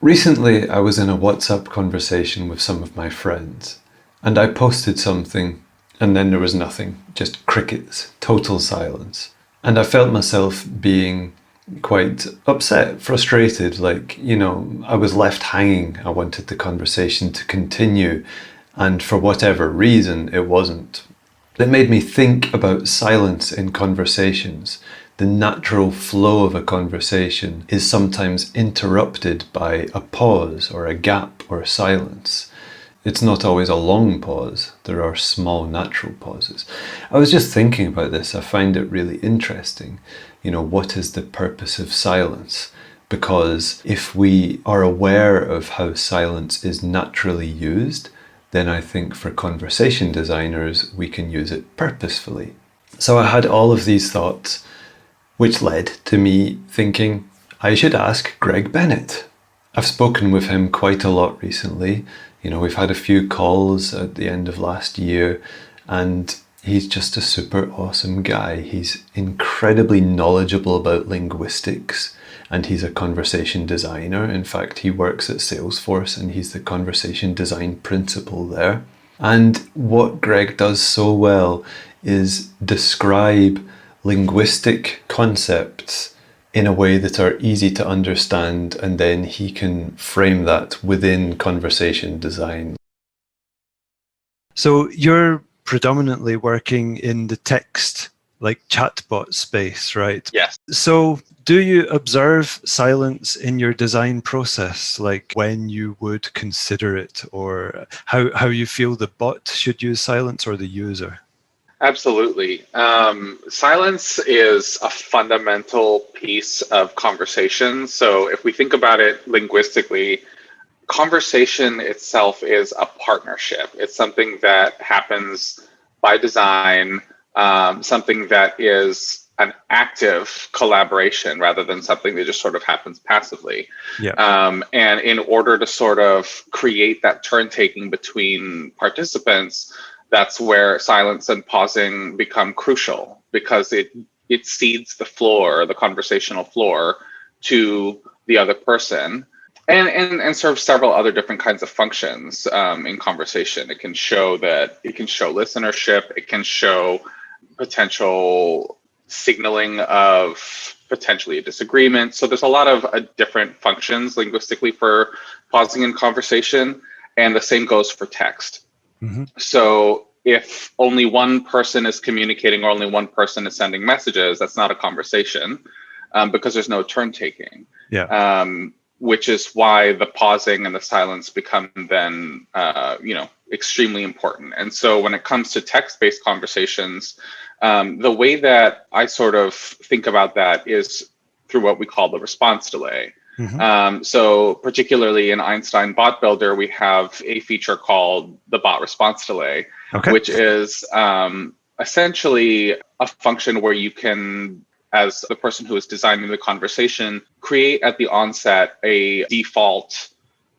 Recently, I was in a WhatsApp conversation with some of my friends, and I posted something, and then there was nothing, just crickets, total silence. And I felt myself being quite upset, frustrated, I was left hanging. I wanted the conversation to continue, and for whatever reason, it wasn't. It made me think about silence in conversations. The natural flow of a conversation is sometimes interrupted by a pause or a gap or silence. It's not always a long pause, there are small natural pauses. I was just thinking about this, I find it really interesting. What is the purpose of silence? Because if we are aware of how silence is naturally used, then I think for conversation designers, we can use it purposefully. So I had all of these thoughts, which led to me thinking I should ask Greg Bennett. I've spoken with him quite a lot recently. We've had a few calls at the end of last year, and he's just a super awesome guy. He's incredibly knowledgeable about linguistics, and he's a conversation designer. In fact, he works at Salesforce and he's the conversation design principal there. And what Greg does so well is describe linguistic concepts in a way that are easy to understand, and then he can frame that within conversation design. So you're predominantly working in the text, like chatbot space, right? Yes. So do you observe silence in your design process, like when you would consider it, or how you feel the bot should use silence or the user? Absolutely. Silence is a fundamental piece of conversation. So if we think about it linguistically, conversation itself is a partnership. It's something that happens by design, something that is an active collaboration rather than something that just sort of happens passively. Yeah. And in order to sort of create that turn taking between participants, that's where silence and pausing become crucial, because it seeds the floor, the conversational floor, to the other person, and serves several other different kinds of functions in conversation. It can show listenership. It can show potential signaling of potentially a disagreement. So there's a lot of different functions linguistically for pausing in conversation, and the same goes for text. Mm-hmm. So if only one person is communicating or only one person is sending messages, that's not a conversation, because there's no turn taking. Yeah. Which is why the pausing and the silence become then, extremely important. And so when it comes to text-based conversations, the way that I sort of think about that is through what we call the response delay. Mm-hmm. So particularly in Einstein Bot Builder, we have a feature called the bot response delay, Okay. which is essentially a function where you can, as the person who is designing the conversation, create at the onset a default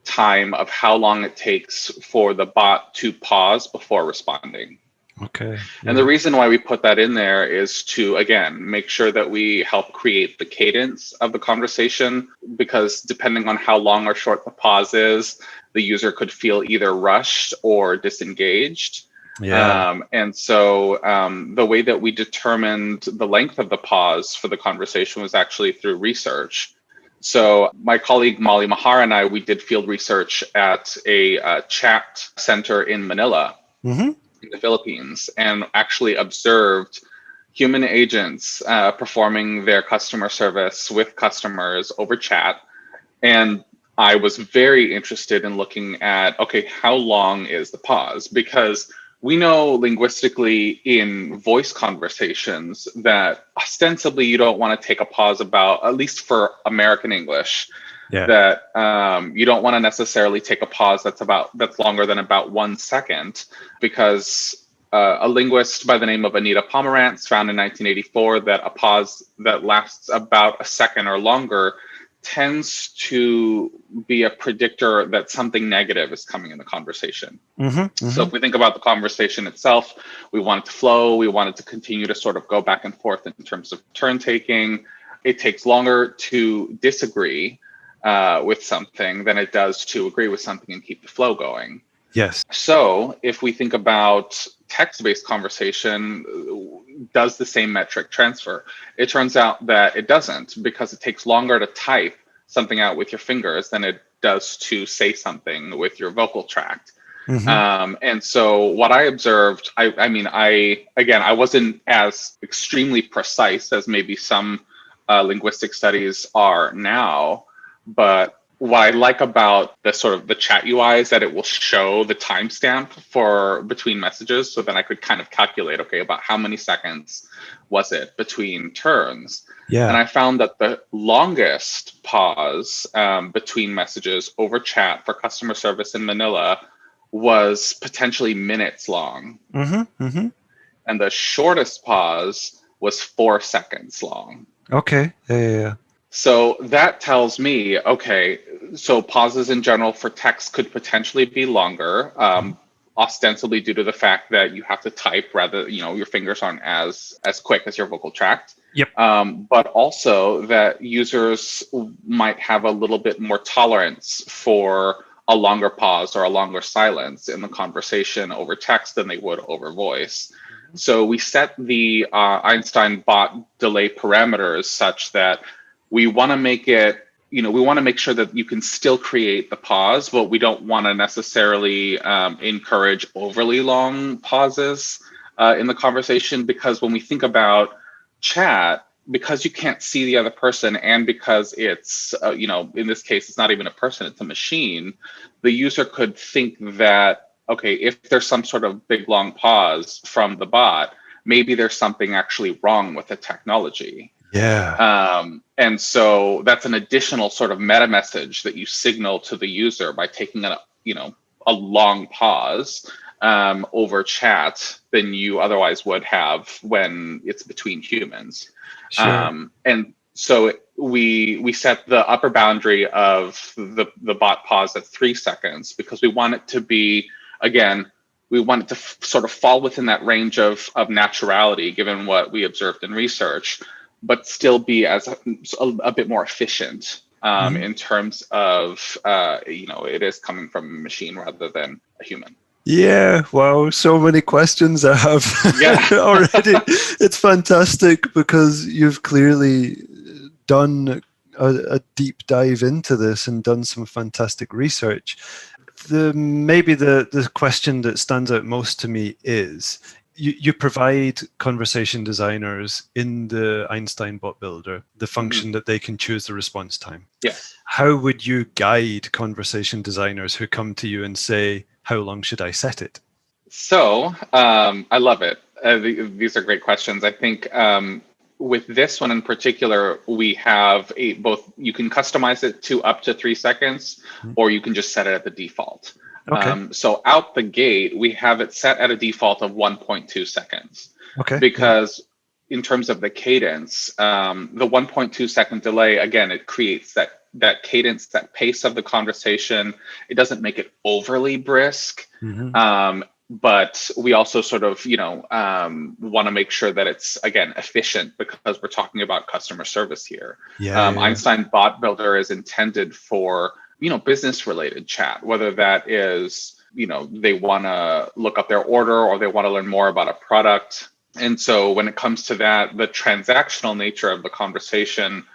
time of how long it takes for the bot to pause before responding. Okay. And the reason why we put that in there is to, again, make sure that we help create the cadence of the conversation, because depending on how long or short the pause is, the user could feel either rushed or disengaged. Yeah. And so the way that we determined the length of the pause for the conversation was actually through research. So my colleague Molly Mahar and I, we did field research at a chat center in Manila. Mm-hmm. In the Philippines, and actually observed human agents performing their customer service with customers over chat. And I was very interested in looking at, okay, how long is the pause? Because we know linguistically in voice conversations that ostensibly you don't want to take a pause about, at least for American English, that you don't want to necessarily take a pause that's longer than about 1 second, because a linguist by the name of Anita Pomerantz found in 1984 that a pause that lasts about a second or longer tends to be a predictor that something negative is coming in the conversation. Mm-hmm, mm-hmm. So if we think about the conversation itself, we want it to flow, we want it to continue to sort of go back and forth in terms of turn taking. It takes longer to disagree. with something than it does to agree with something and keep the flow going. Yes. So if we think about text-based conversation, does the same metric transfer? It turns out that it doesn't, because it takes longer to type something out with your fingers than it does to say something with your vocal tract. And so what I observed, I wasn't as extremely precise as maybe some linguistic studies are now, but what I like about the sort of the chat UI is that it will show the timestamp for between messages, so then I could kind of calculate, okay, about how many seconds was it between turns. Yeah. And I found that the longest pause between messages over chat for customer service in Manila was potentially minutes long. And the shortest pause was 4 seconds long. Okay. Yeah. So that tells me, okay, so pauses in general for text could potentially be longer, ostensibly due to the fact that you have to type rather, your fingers aren't as quick as your vocal tract. Yep. But also that users might have a little bit more tolerance for a longer pause or a longer silence in the conversation over text than they would over voice. So we set the Einstein bot delay parameters such that we want to make it, we want to make sure that you can still create the pause, but we don't want to necessarily encourage overly long pauses in the conversation, because when we think about chat, because you can't see the other person, and because it's, in this case, it's not even a person, it's a machine, the user could think that, okay, if there's some sort of big long pause from the bot, maybe there's something actually wrong with the technology. Yeah. And so that's an additional sort of meta message that you signal to the user by taking a long pause over chat than you otherwise would have when it's between humans. Sure. And so we set the upper boundary of the bot pause at 3 seconds, because we want it to be, again, we want it to sort of fall within that range of naturality, given what we observed in research, but still be as a bit more efficient in terms of, it is coming from a machine rather than a human. Yeah, wow, so many questions I have already. It's fantastic, because you've clearly done a deep dive into this and done some fantastic research. Maybe the question that stands out most to me is, you provide conversation designers in the Einstein Bot Builder the function that they can choose the response time. Yes. How would you guide conversation designers who come to you and say, how long should I set it? So I love it. These are great questions. I think with this one in particular, we have both, you can customize it to up to 3 seconds, or you can just set it at the default. Okay. So out the gate, we have it set at a default of 1.2 seconds. Okay. Because in terms of the cadence, the 1.2 second delay, again, it creates that cadence, that pace of the conversation. It doesn't make it overly brisk. But we also sort of, want to make sure that it's, again, efficient, because we're talking about customer service here. Einstein Bot Builder is intended for, business related chat, whether that is, they want to look up their order or they want to learn more about a product. And so when it comes to that, the transactional nature of the conversation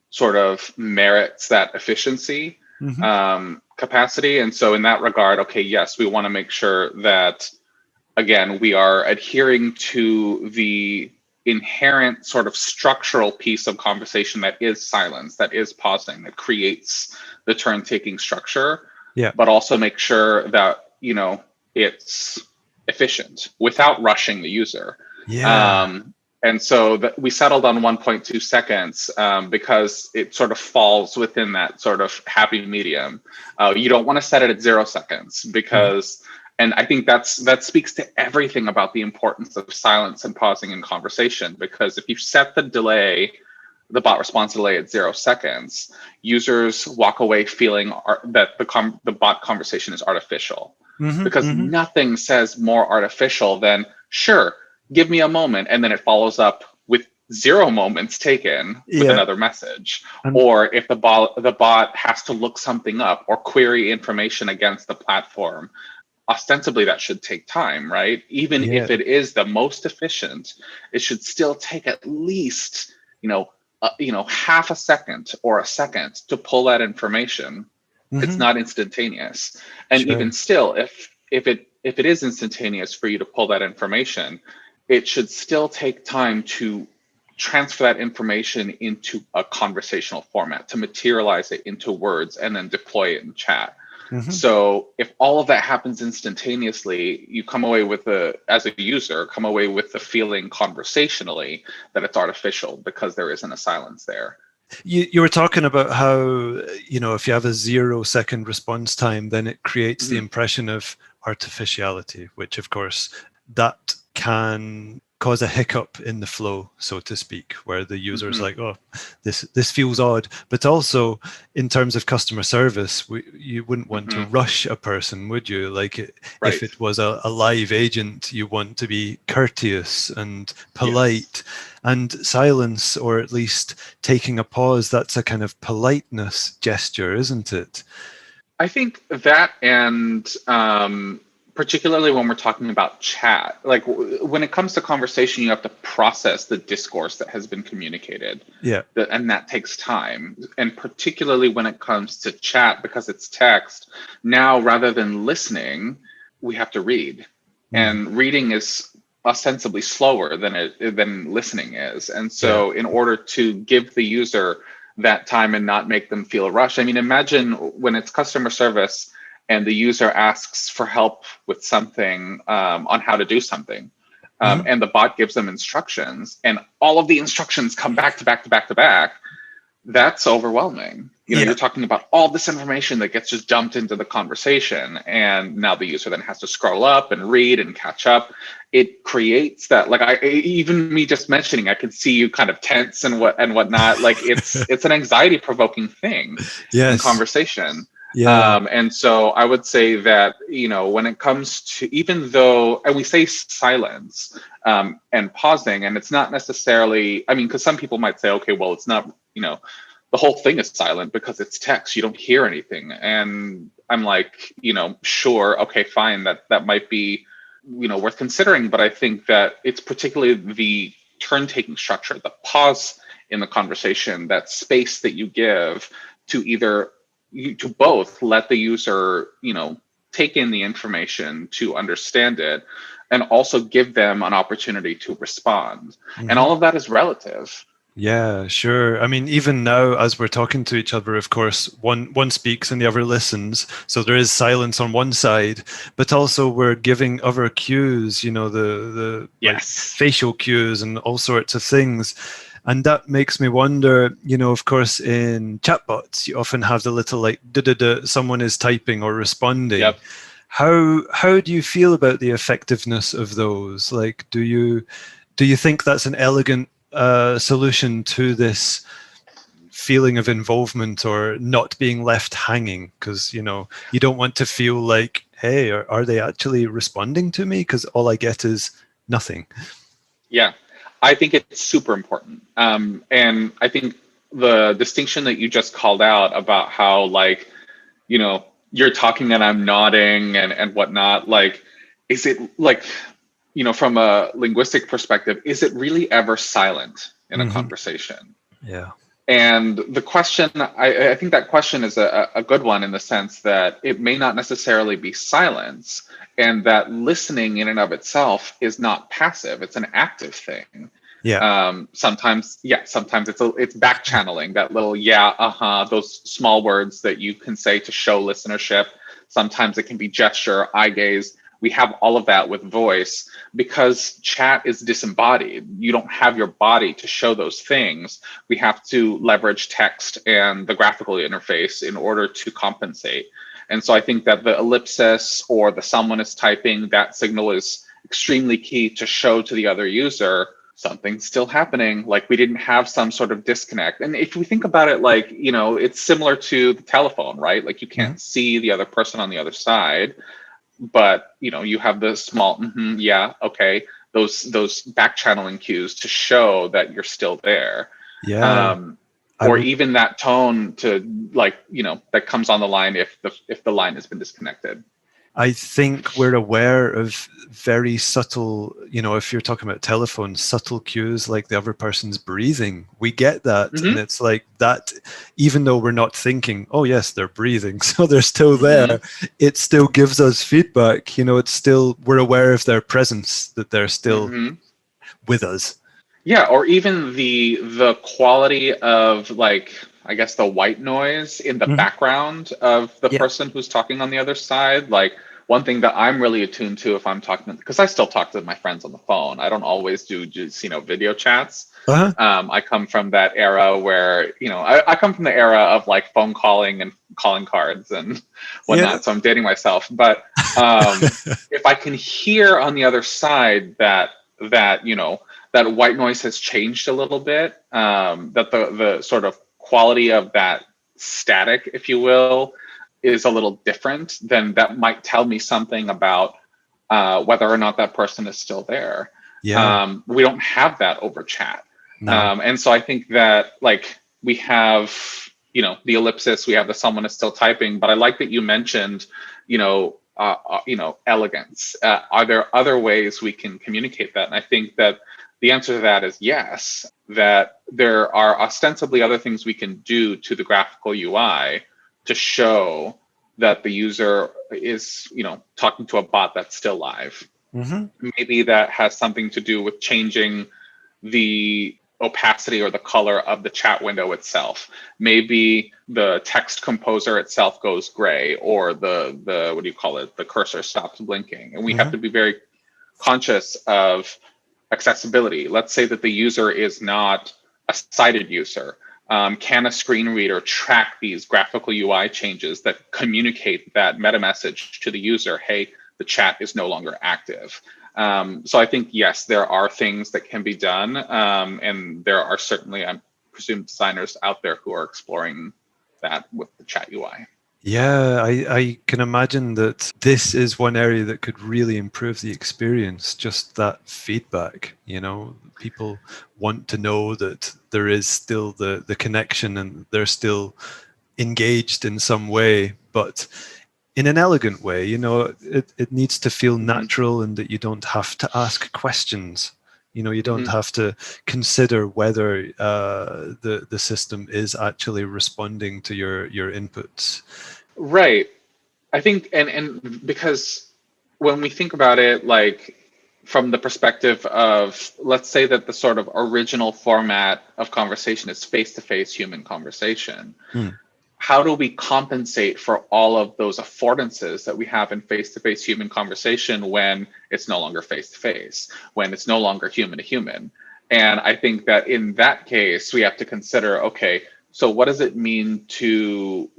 sort of merits that efficiency capacity. And so in that regard, okay, yes, we want to make sure that, again, we are adhering to the inherent sort of structural piece of conversation that is silence, that is pausing, that creates the turn-taking structure, but also make sure that, it's efficient without rushing the user. And so we settled on 1.2 seconds because it sort of falls within that sort of happy medium. You don't want to set it at 0 seconds, because, and I think that speaks to everything about the importance of silence and pausing in conversation, because if you set the delay, the bot response delay at 0 seconds, users walk away feeling that the bot conversation is artificial, because nothing says more artificial than, sure, give me a moment, and then it follows up with 0 moments taken with Yeah. another message, And or if the bot has to look something up or query information against the platform, ostensibly that should take time, right? Even yeah. if it is the most efficient, it should still take at least, half a second or a second to pull that information. It's Hmm. not instantaneous. And even Sure. still, if it is instantaneous for you to pull that information, it should still take time to transfer that information into a conversational format, to materialize it into words and then deploy it in chat. Hmm. So if all of that happens instantaneously, you come away with as a user, come away with the feeling conversationally that it's artificial because there isn't a silence there. You were talking about how, if you have a 0 second response time, then it creates the Mhm. impression of artificiality, which of course that can cause a hiccup in the flow, so to speak, where the user is Mhm. like, oh, this feels odd. But also in terms of customer service, you wouldn't want to Mhm. rush a person, would you? Like if Right. it was a live agent, you want to be courteous and Yes. polite. And silence, or at least taking a pause, that's a kind of politeness gesture, isn't it? I think that, and particularly when we're talking about chat, like when it comes to conversation, you have to process the discourse that has been communicated, Yeah. and that takes time. And particularly when it comes to chat, because it's text, now rather than listening, we have to read, Mm. and reading is ostensibly slower than listening is. And Yeah. so, in order to give the user that time and not make them feel rushed. I mean, imagine when it's customer service and the user asks for help with something, on how to do something, Hmm. and the bot gives them instructions, and all of the instructions come back to back to back to back. That's overwhelming. Yeah. You're talking about all this information that gets just dumped into the conversation, and now the user then has to scroll up and read and catch up. It creates that, like, even me just mentioning, I can see you kind of tense and whatnot. Like it's an anxiety provoking thing in Yes. conversation. Yeah. And so I would say that, when it comes to, even though, and we say silence, and pausing, and it's not necessarily, I mean, because some people might say, okay, well, it's not, the whole thing is silent because it's text, you don't hear anything. And I'm like, sure, okay, fine, that might be, worth considering. But I think that it's particularly the turn taking structure, the pause in the conversation, that space that you give to to both let the user, take in the information to understand it, and also give them an opportunity to respond. And Hmm. all of that is relative. Yeah, sure. I mean, even now, as we're talking to each other, of course, one speaks and the other listens. So there is silence on one side, but also we're giving other cues, the like Yes. facial cues and all sorts of things. And that makes me wonder, of course, in chatbots, you often have the little like da someone is typing or responding. Yep. How do you feel about the effectiveness of those? Like, do you think that's an elegant solution to this feeling of involvement or not being left hanging? Because you don't want to feel like, hey, are they actually responding to me? Because all I get is nothing. Yeah. I think it's super important. And I think the distinction that you just called out about how, like, you're talking and I'm nodding and whatnot, like, is it like, from a linguistic perspective, is it really ever silent in a Hmm. conversation? Yeah. And the question, I think that question is a good one, in the sense that it may not necessarily be silence, and that listening in and of itself is not passive, it's an active thing. Yeah. Sometimes, yeah, sometimes it's back channeling, that little yeah, those small words that you can say to show listenership. Sometimes it can be gesture, eye gaze. We have all of that with voice, because chat is disembodied. You don't have your body to show those things. We have to leverage text and the graphical interface in order to compensate. And so I think that the ellipsis or the someone is typing, that signal is extremely key to show to the other user something's still happening. Like, we didn't have some sort of disconnect. And if we think about it, like, it's similar to the telephone, right? Like, you Hmm. can't see the other person on the other side, but you have the small yeah, okay, those back channeling cues to show that you're still there. Yeah. Or even that tone to, like, that comes on the line if the line has been disconnected. I think we're aware of very subtle, if you're talking about telephone, subtle cues like the other person's breathing. We get that. Mm-hmm. And it's like that, even though we're not thinking, oh, yes, they're breathing, so they're still there, it still gives us feedback. It's still, we're aware of their presence, that they're still with us. Yeah, or even the quality of, like, I guess, the white noise in the background of the person who's talking on the other side. Like, one thing that I'm really attuned to if I'm talking, because I still talk to my friends on the phone. I don't always do just, video chats. I come from that era where, I come from the era of, like, phone calling and calling cards and whatnot. So I'm dating myself. But if I can hear on the other side that that white noise has changed a little bit, that the sort of quality of that static, if you will, is a little different, then that might tell me something about whether or not that person is still there. We don't have that over chat. No. And so I think that, like, we have, the ellipsis, we have the someone is still typing, but I like that you mentioned, elegance. Are there other ways we can communicate that? And I think that the answer to that is yes, that there are ostensibly other things we can do to the graphical UI to show that the user is, talking to a bot that's still live. Maybe that has something to do with changing the opacity or the color of the chat window itself. Maybe the text composer itself goes gray, or the what do you call it? The cursor stops blinking. And we have to be very conscious of accessibility. Let's say that the user is not a sighted user. Can a screen reader track these graphical UI changes that communicate that meta message to the user? Hey, the chat is no longer active. So I think, yes, there are things that can be done. And there are certainly, I presume, designers out there who are exploring that with the chat UI. Yeah, I can imagine that this is one area that could really improve the experience, just that feedback. People want to know that there is still the connection and they're still engaged in some way, but in an elegant way. It needs to feel natural, and that you don't have to ask questions. You don't have to consider whether the system is actually responding to your inputs. Right. I think, and because when we think about it, like, from the perspective of, let's say that the sort of original format of conversation is face-to-face human conversation. How do we compensate for all of those affordances that we have in face-to-face human conversation when it's no longer face-to-face, when it's no longer human to human? And I think that in that case, we have to consider, okay, so what does it mean to,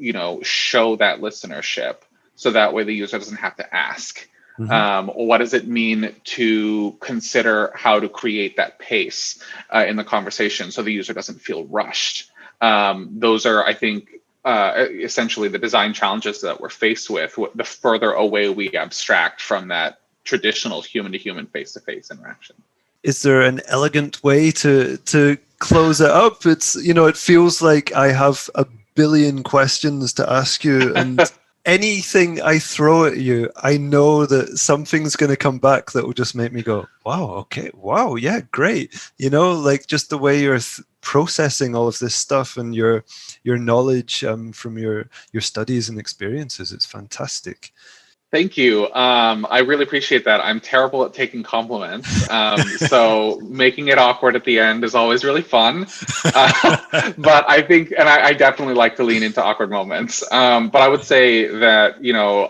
show that listenership, so that way the user doesn't have to ask? What does it mean to consider how to create that pace in the conversation so the user doesn't feel rushed? Those are, I think, essentially the design challenges that we're faced with, the further away we abstract from that traditional human-to-human face-to-face interaction. Is there an elegant way to close it up? It's, it feels like I have a billion questions to ask you, and anything I throw at you, I know that something's going to come back that will just make me go, wow, okay, wow, yeah, great. Like, just the way you're processing all of this stuff and your knowledge from your studies and experiences. It's fantastic. Thank you. I really appreciate that. I'm terrible at taking compliments. So making it awkward at the end is always really fun. But I think, and I definitely like to lean into awkward moments. But I would say that,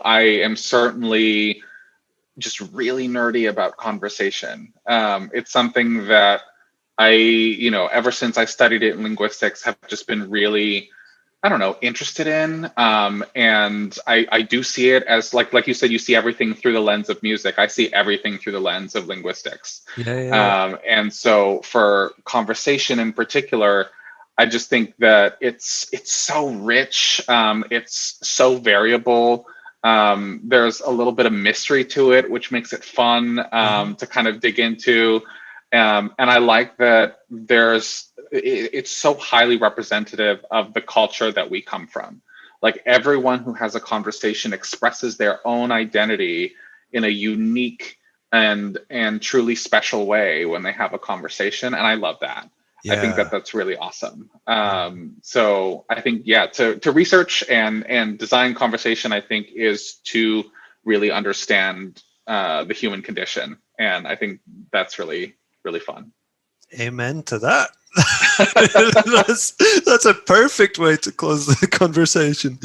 I am certainly just really nerdy about conversation. It's something that ever since I studied it in linguistics, have just been really, interested in. And I do see it as, like you said, you see everything through the lens of music. I see everything through the lens of linguistics. And so for conversation in particular, I just think that it's so rich. It's so variable. There's a little bit of mystery to it, which makes it fun to kind of dig into. And I like that it's so highly representative of the culture that we come from. Like everyone who has a conversation expresses their own identity in a unique and truly special way when they have a conversation. And I love that. I think that that's really awesome. So I think, to research and design conversation, I think is to really understand the human condition. And I think that's really, really fun. Amen to that. That's a perfect way to close the conversation.